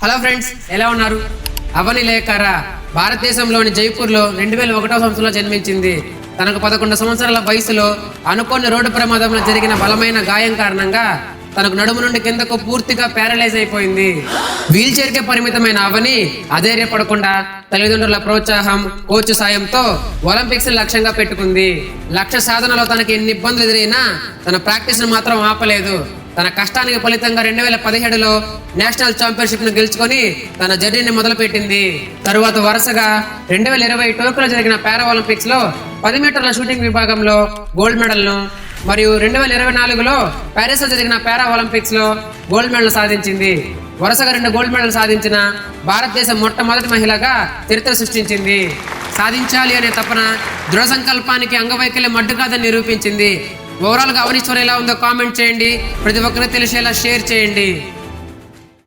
Hello friends, ఎలా ఉన్నారు? అవని లేఖరా భారతదేశంలోని జైపూర్లో 2001వ సంవత్సరంలో జన్మించింది. తనకు 11 సంవత్సరాల వయసులో అనుకోని రోడ్డు ప్రమాదంలో జరిగిన బలమైన గాయం కారణంగా తనకు నడుము నుండి కిందకు పూర్తిగా ప్యారలైజ్ అయిపోయింది. వీల్ చైర్కే పరిమితమైన అవని అధైర్యపడకుండా తల్లిదండ్రుల ప్రోత్సాహం, కోచ్ సాయంతో ఒలింపిక్స్ లక్ష్యంగా పెట్టుకుంది. లక్ష్య సాధనలో తనకి ఎన్ని ఇబ్బందులు ఎదురైనా తన ప్రాక్టీస్ ను మాత్రం ఆపలేదు. తన కష్టానికి ఫలితంగా 2017లో నేషనల్ ఛాంపియన్షిప్ ను గెలుచుకొని తన జర్నీని మొదలుపెట్టింది. తరువాత వరుసగా 2020 టోక్యోలో జరిగిన పారా ఒలింపిక్స్ లో 10 మీటర్ల షూటింగ్ విభాగంలో గోల్డ్ మెడల్ ను మరియు 2024లో ప్యారిస్ లో జరిగిన పారా ఒలింపిక్స్ లో గోల్డ్ మెడల్ సాధించింది. వరుసగా 2 గోల్డ్ మెడల్ సాధించిన భారతదేశం మొట్టమొదటి మహిళగా చరిత్ర సృష్టించింది. సాధించాలి అనే తపన, దృఢ సంకల్పానికి అంగవైకల్యం అడ్డు కాదని నిరూపించింది. ఓవరాల్ గా అవని స్టోరీ ఎలా ఉందో కామెంట్ చేయండి. ప్రతి ఒక్కరికి తెలిసేలా షేర్ చేయండి.